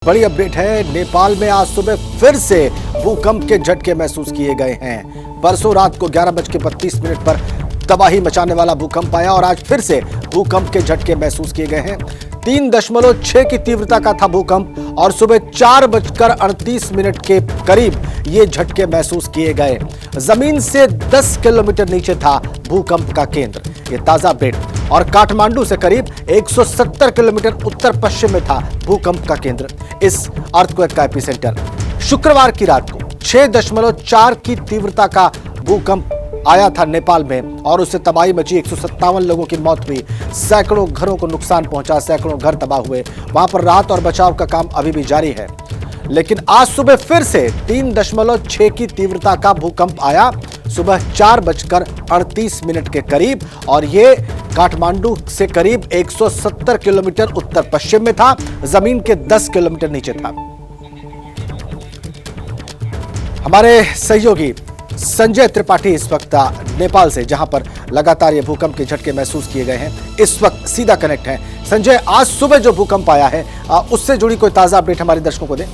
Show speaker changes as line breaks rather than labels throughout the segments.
बड़ी अपडेट है। नेपाल में आज सुबह फिर से भूकंप के झटके महसूस किए गए हैं। परसों रात को 11:32 पर तबाही मचाने वाला भूकंप आया और आज फिर से भूकंप के झटके महसूस किए गए हैं। 3.6 की तीव्रता का था भूकंप और सुबह 4:38 के करीब ये झटके महसूस किए गए। जमीन से 10 किलोमीटर नीचे था भूकंप का केंद्र। ये ताजा अपडेट। और काठमांडू से करीब 170 किलोमीटर उत्तर पश्चिम में था भूकंप का केंद्र। इस अर्थक्वेक का एपिसेंटर शुक्रवार की रात को 6.4 की तीव्रता का भूकंप आया था नेपाल में और उससे तबाही मची। 157 लोगों की मौत हुई, सैकड़ों घरों को नुकसान पहुंचा, सैकड़ों घर तबाह हुए। वहां पर राहत और बचाव का काम अभी भी जारी है। लेकिन आज सुबह फिर से 3.6 की तीव्रता का भूकंप आया सुबह 4:38 के करीब और ये काठमांडू से करीब 170 किलोमीटर उत्तर पश्चिम में था। जमीन के 10 किलोमीटर नीचे था। हमारे सहयोगी संजय त्रिपाठी इस वक्त नेपाल से, जहां पर लगातार ये भूकंप के झटके महसूस किए गए हैं, इस वक्त सीधा कनेक्ट है। संजय, आज सुबह जो भूकंप आया है उससे जुड़ी कोई ताजा अपडेट हमारे दर्शकों को दें।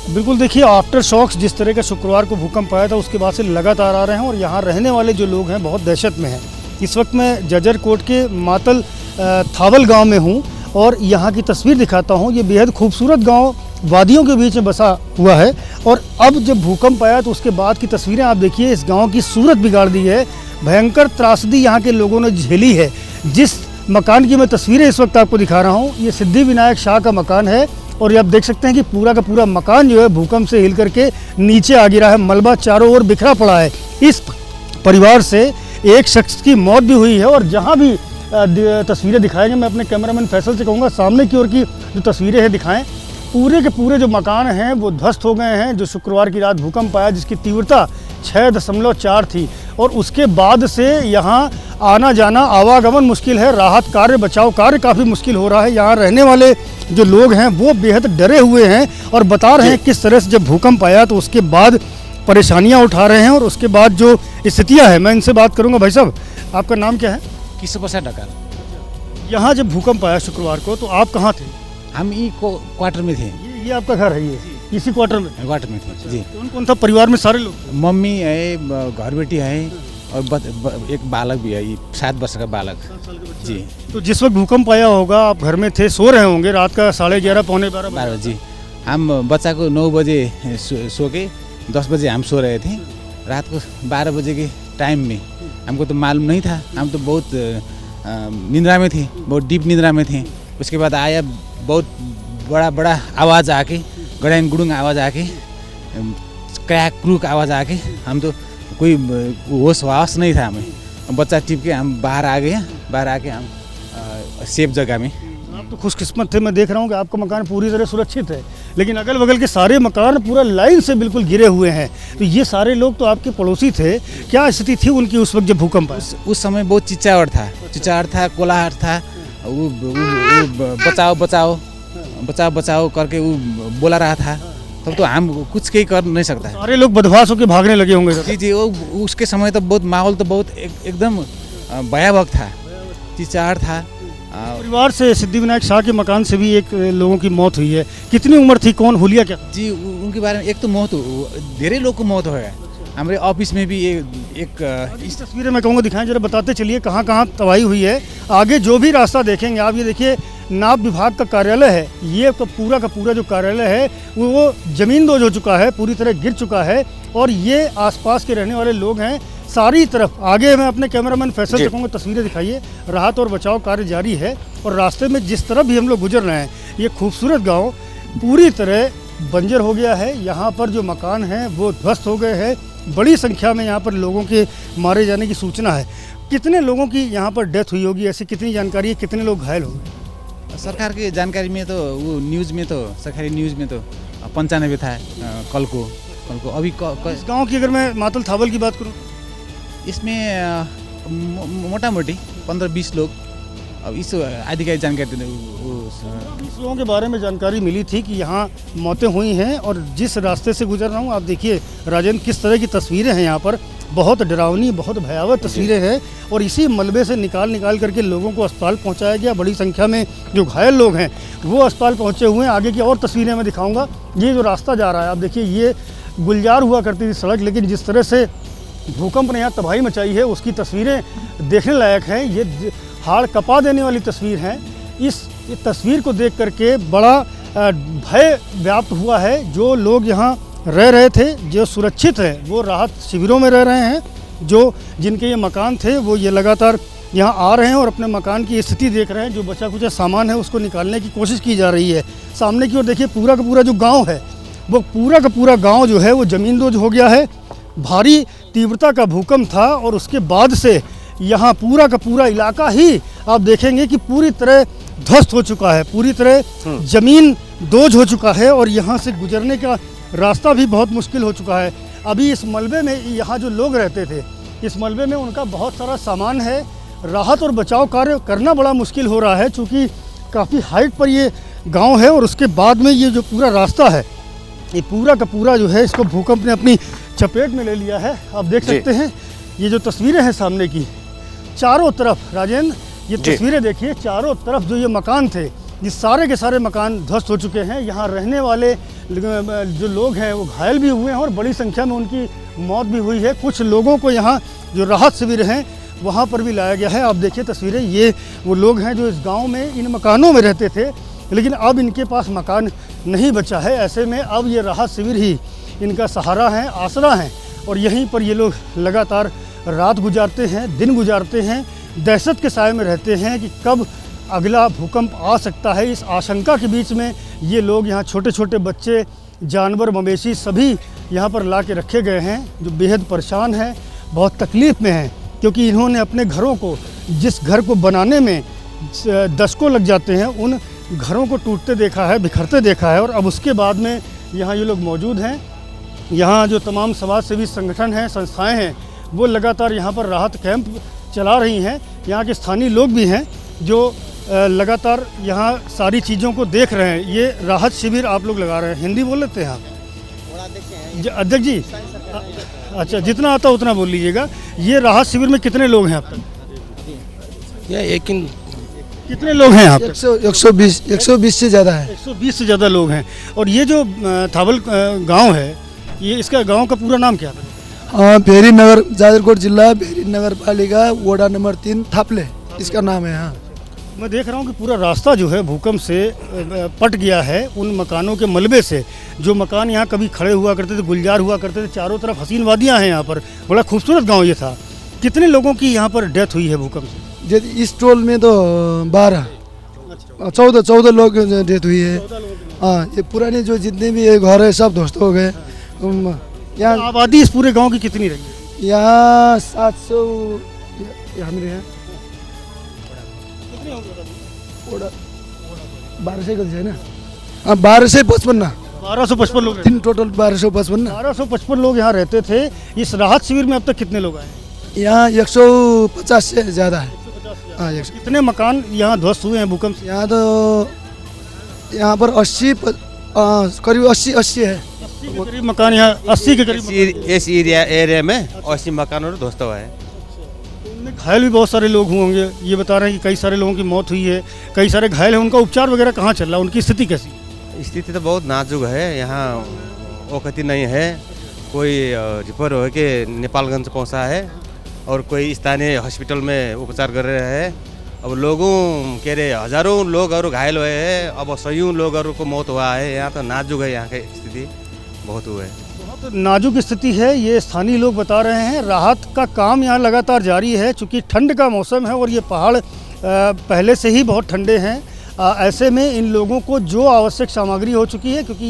बिल्कुल, देखिए, आफ्टर शॉक्स जिस तरह का शुक्रवार को भूकंप आया था उसके बाद से लगातार आ रहे हैं और यहाँ रहने वाले जो लोग हैं बहुत दहशत में हैं। इस वक्त मैं जजरकोट के मातल थावल गांव में हूँ और यहाँ की तस्वीर दिखाता हूँ। ये बेहद खूबसूरत गांव वादियों के बीच में बसा हुआ है और अब जब भूकंप आया तो उसके बाद की तस्वीरें आप देखिए। इस गाँव की सूरत बिगाड़ दी है, भयंकर त्रासदी यहाँ के लोगों ने झेली है। जिस मकान की मैं तस्वीरें इस वक्त आपको दिखा रहा हूँ, ये सिद्धि विनायक शाह का मकान है और ये आप देख सकते हैं कि पूरा का पूरा मकान जो है भूकंप से हिल करके नीचे आ गिरा है। मलबा चारों ओर बिखरा पड़ा है। इस परिवार से एक शख्स की मौत भी हुई है और जहां भी तस्वीरें दिखाएंगे, मैं अपने कैमरामैन फैसल से कहूँगा सामने की ओर की जो तस्वीरें हैं दिखाएं। पूरे के पूरे जो मकान हैं वो ध्वस्त हो गए हैं। जो शुक्रवार की रात भूकंप आया जिसकी तीव्रता 6.4 थी और उसके बाद से यहाँ आना जाना, आवागमन मुश्किल है। राहत कार्य, बचाव कार्य काफ़ी मुश्किल हो रहा है। यहाँ रहने वाले जो लोग हैं वो बेहद डरे हुए हैं और बता रहे हैं किस तरह से जब भूकंप आया तो उसके बाद परेशानियां उठा रहे हैं और उसके बाद जो स्थितियां हैं। मैं इनसे बात करूंगा। भाई साहब, आपका नाम क्या है?
किसको प्रसाद ढकाल।
यहाँ जब भूकंप आया शुक्रवार को तो आप कहाँ थे?
हम क्वार्टर में थे।
ये आपका घर है? ये इसी क्वार्टर में
थे जी।
कौन कौन था परिवार में? सारे लोग?
मम्मी है, घर बेटी है और एक बालक भी है, 7 वर्ष का बालक जी।
तो जिस वक्त भूकंप आया होगा आप घर में थे, सो रहे होंगे, रात का 11:30 पौने 12
जी। हम बच्चा को 9 बजे सो के 10 बजे हम सो रहे थे। रात को 12 बजे के टाइम में हमको तो मालूम नहीं था। हम तो बहुत निद्रा में थे, बहुत डीप निद्रा में थे। उसके बाद आया बहुत बड़ा आवाज़ आके, गड़ैंग गुड़ुंग आवाज़ आके, क्रैक क्रूक आवाज़ आके, हम तो कोई होश वास नहीं था हमें। बच्चा टिप के हम बाहर आ गए। बाहर आके हम सेफ जगह में।
आप तो खुशकिस्मत थे। मैं देख रहा हूँ कि आपका मकान पूरी तरह सुरक्षित है, लेकिन अगल बगल के सारे मकान पूरा लाइन से बिल्कुल गिरे हुए हैं। तो ये सारे लोग तो आपके पड़ोसी थे। क्या स्थिति थी उनकी उस वक्त जब भूकंप आया?
उस समय बहुत चिच्चाहट था, कोलाहट था। वो बचाओ करके वो बोला रहा था। तब तो हम कुछ कहीं कर नहीं सकता।
सारे लोग बदमाश होकर भागने लगे होंगे।
जी। वो उसके समय तो बहुत माहौल तो बहुत एकदम भयावह था, चिच्चाहट था।
परिवार से सिद्धि विनायक शाह के मकान से भी एक लोगों की मौत हुई है। कितनी उम्र थी, कौन, हुलिया क्या?
जी, उनके बारे में एक तो मौत, ढेरे लोग को मौत हो गया। हमारे ऑफिस में भी एक
इस तस्वीरें मैं कहूँगा दिखाएं जरा, बताते चलिए कहाँ कहाँ तबाही हुई है। आगे जो भी रास्ता देखेंगे आप, ये देखिए नाप विभाग का कार्यालय है। ये पूरा का पूरा जो कार्यालय है वो ज़मींदोज हो चुका है, पूरी तरह गिर चुका है और ये आसपास के रहने वाले लोग हैं सारी तरफ। आगे मैं अपने कैमरामैन फैसल से कहूँगा तस्वीरें दिखाइए। राहत और बचाव कार्य जारी है और रास्ते में जिस तरफ भी हम लोग गुजर रहे हैं, ये खूबसूरत गाँव पूरी तरह बंजर हो गया है। यहाँ पर जो मकान हैं वो ध्वस्त हो गए हैं। बड़ी संख्या में यहाँ पर लोगों के मारे जाने की सूचना है। कितने लोगों की यहाँ पर डेथ हुई होगी, ऐसी कितनी जानकारी है? कितने लोग घायल हो गए?
सरकार की जानकारी में तो वो न्यूज़ में तो, सरकारी न्यूज़ में तो 95 था कल को। अभी
इस गाँव की अगर मैं मातल थावल की बात करूँ,
इसमें मोटा मोटी 15-20 लोग। अब इस आधिकारिक जानकारी
लोगों के बारे में जानकारी मिली थी कि यहाँ मौतें हुई हैं और जिस रास्ते से गुजर रहा हूँ आप देखिए राजेंद्र, किस तरह की तस्वीरें हैं यहाँ पर। बहुत डरावनी, बहुत भयावह तस्वीरें हैं। और इसी मलबे से निकाल करके लोगों को अस्पताल पहुंचाया गया। बड़ी संख्या में जो घायल लोग हैं वो अस्पताल पहुंचे हुए हैं। आगे की और तस्वीरें मैं दिखाऊंगा। ये जो रास्ता जा रहा है, आप देखिए, ये गुलजार हुआ करती थी सड़क, लेकिन जिस तरह से भूकंप ने यहाँ तबाही मचाई है उसकी तस्वीरें देखने लायक हैं। ये हाड़ कपा देने वाली तस्वीर है। इस तस्वीर को देख करके बड़ा भय व्याप्त हुआ है। जो लोग यहाँ रह रहे थे, जो सुरक्षित हैं, वो राहत शिविरों में रह रहे हैं। जो जिनके ये मकान थे वो ये लगातार यहाँ आ रहे हैं और अपने मकान की स्थिति देख रहे हैं। जो बचा कुचा सामान है उसको निकालने की कोशिश की जा रही है। सामने की ओर देखिए, पूरा का पूरा जो गाँव है, वो पूरा का पूरा गाँव जो है वो ज़मींदोज हो गया है। भारी तीव्रता का भूकंप था और उसके बाद से यहाँ पूरा का पूरा इलाका ही आप देखेंगे कि पूरी तरह ध्वस्त हो चुका है, पूरी तरह ज़मीन दोज हो चुका है और यहाँ से गुजरने का रास्ता भी बहुत मुश्किल हो चुका है। अभी इस मलबे में यहाँ जो लोग रहते थे, इस मलबे में उनका बहुत सारा सामान है। राहत और बचाव कार्य करना बड़ा मुश्किल हो रहा है, चूँकि काफ़ी हाइट पर ये गाँव है और उसके बाद में ये जो पूरा रास्ता है, ये पूरा का पूरा जो है इसको भूकंप ने अपनी चपेट में ले लिया है। आप देख सकते हैं ये जो तस्वीरें हैं सामने की, चारों तरफ राजेंद्र, ये तस्वीरें देखिए, चारों तरफ जो ये मकान थे, ये सारे के सारे मकान ध्वस्त हो चुके हैं। यहाँ रहने वाले जो लोग हैं वो घायल भी हुए हैं और बड़ी संख्या में उनकी मौत भी हुई है। कुछ लोगों को यहाँ जो राहत शिविर हैं वहाँ पर भी लाया गया है। आप देखिए तस्वीरें, ये वो लोग हैं जो इस गाँव में इन मकानों में रहते थे, लेकिन अब इनके पास मकान नहीं बचा है। ऐसे में अब ये राहत शिविर ही इनका सहारा है, आसरा है और यहीं पर ये लोग लगातार रात गुजारते हैं, दिन गुजारते हैं, दहशत के साए में रहते हैं कि कब अगला भूकंप आ सकता है। इस आशंका के बीच में ये लोग यहाँ, छोटे छोटे बच्चे, जानवर, मवेशी सभी यहाँ पर ला के रखे गए हैं, जो बेहद परेशान हैं, बहुत तकलीफ़ में हैं, क्योंकि इन्होंने अपने घरों को, जिस घर को बनाने में दशकों लग जाते हैं, उन घरों को टूटते देखा है, बिखरते देखा है। और अब उसके बाद में यहाँ ये लोग मौजूद हैं। यहाँ जो तमाम समाज सेवी संगठन हैं, संस्थाएं हैं, वो लगातार यहाँ पर राहत कैंप चला रही हैं। यहाँ के स्थानीय लोग भी हैं जो लगातार यहाँ सारी चीज़ों को देख रहे हैं। ये राहत शिविर आप लोग लगा रहे हैं, हिंदी बोल लेते हैं आप? अध्यक्ष जी, अच्छा, जितना आता उतना बोल लीजिएगा। ये राहत शिविर में कितने लोग हैं अब तक? कितने लोग हैं यहाँ पर?
120 से ज़्यादा है।
120 से ज़्यादा लोग हैं। और ये जो थावल गांव है, ये इसका गांव का पूरा नाम क्या है?
भेरी नगर, जाजरकोट जिला, भेरी नगर पालिका, वार्ड नंबर 3, थापले इसका नाम है। हाँ,
मैं देख रहा हूँ कि पूरा रास्ता जो है भूकंप से पट गया है। उन मकानों के मलबे से, जो मकान यहाँ कभी खड़े हुआ करते थे, गुलजार हुआ करते थे, चारों तरफ हसीन वादियाँ हैं। यहाँ पर बड़ा खूबसूरत गाँव ये था। कितने लोगों की यहाँ पर डेथ हुई है भूकंप से?
इस टोल में तो 14 लोग डेथ हुई है। हाँ, ये पुराने जो जितने भी घर है सब ध्वस्त हो गए। यहाँ
आबादी इस पूरे गांव की कितनी रही है?
यहाँ 700 हमारे यहाँ 1200 का है ना। हाँ, 1255
लोग,
तीन टोटल 1255।
1255 लोग यहाँ रहते थे। इस राहत शिविर में अब तक कितने लोग आए?
यहाँ 150 से ज़्यादा है। हाँ,
कितने मकान यहाँ ध्वस्त हुए हैं भूकंप से?
यहाँ तो यहाँ पर 80 करीब 80 है।
80 के करीब मकान, यहाँ 80 के करीब
इस एरिया में 80 मकानों ध्वस्त हुआ है।
उनमें घायल भी बहुत सारे लोग होंगे। ये बता रहे हैं कि कई सारे लोगों की मौत हुई है, कई सारे घायल हैं। उनका उपचार वगैरह कहाँ चल रहा है? उनकी स्थिति कैसी?
स्थिति तो बहुत नाजुक है। यहाँ औकती नहीं है। कोई रिफर हो के नेपालगंज पहुँचा है और कोई स्थानीय हॉस्पिटल में उपचार कर रहे हैं। अब लोगों कह रहे हजारों लोग और घायल हुए हैं। अब सैयों लोग और को मौत हुआ है। यहाँ तो नाजुक है, यहाँ की स्थिति बहुत हुआ है,
बहुत नाजुक स्थिति है। ये स्थानीय लोग बता रहे हैं। राहत का काम यहाँ लगातार जारी है, चूँकि ठंड का मौसम है और ये पहाड़ पहले से ही बहुत ठंडे हैं। ऐसे में इन लोगों को जो आवश्यक सामग्री हो चुकी है, क्योंकि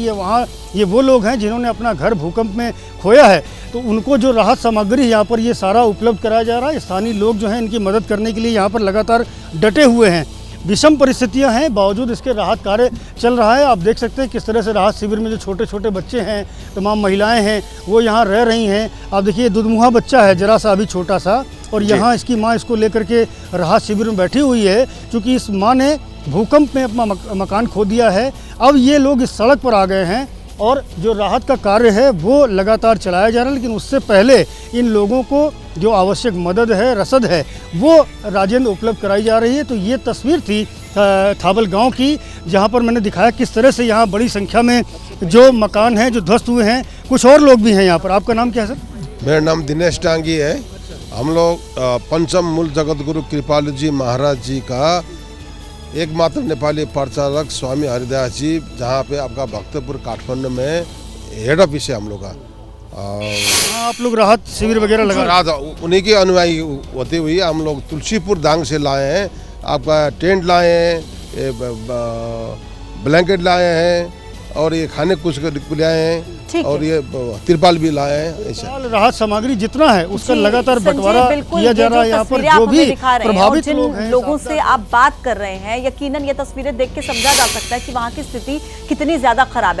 ये वो लोग हैं जिन्होंने अपना घर भूकंप में खोया है, तो उनको जो राहत सामग्री यहाँ पर ये सारा उपलब्ध कराया जा रहा है। स्थानीय लोग जो हैं इनकी मदद करने के लिए यहाँ पर लगातार डटे हुए हैं। विषम परिस्थितियां हैं, बावजूद इसके राहत कार्य चल रहा है। आप देख सकते हैं किस तरह से राहत शिविर में जो छोटे छोटे बच्चे हैं, तमाम महिलाएं हैं, वो यहाँ रह रही हैं। आप देखिए, दुधमुहा बच्चा है जरा सा, अभी छोटा सा, और यहाँ इसकी माँ इसको लेकर के राहत शिविर में बैठी हुई है, क्योंकि इस माँ ने भूकंप में अपना मकान खो दिया है। अब ये लोग इस सड़क पर आ गए हैं और जो राहत का कार्य है वो लगातार चलाया जा रहा है। लेकिन उससे पहले इन लोगों को जो आवश्यक मदद है, रसद है, वो राजेंद्र उपलब्ध कराई जा रही है। तो ये तस्वीर थी थावल गांव की, जहां पर मैंने दिखाया किस तरह से यहाँ बड़ी संख्या में जो मकान हैं जो ध्वस्त हुए हैं। कुछ और लोग भी हैं यहाँ पर। आपका नाम क्या है सर?
मेरा नाम दिनेश टांगी है। हम लोग पंचम मूल जगत गुरु कृपालु जी महाराज जी का एकमात्र नेपाली प्रचारक स्वामी हरिदास जी, जहाँ पे आपका भक्तपुर काठमांडू में हेड ऑफिस है हम लोग का।
हाँ, आप लोग राहत शिविर वगैरह लगा
रात उन्हीं के अनुयायी होते हुए हम लोग तुलसीपुर दांग से लाए हैं। आपका टेंट लाए हैं, ब्लैंकेट लाए हैं और ये खाने कुछ ले आए हैं और ये तिरपाल भी लाए हैं। ऐसा
राहत सामग्री जितना है उसका
जी,
लगातार
संजय,
बंटवारा
बिल्कुल,
किया जा रहा है।
ये
यहाँ पर
तस्वीरें आप
जो
हमें
भी
दिखा रहे हैं और
प्रभावित
जिन
लोग हैं,
लोगों से आप बात कर रहे हैं, यकीनन ये तस्वीरें देख के समझा जा सकता है कि वहाँ की स्थिति कितनी ज्यादा खराब है।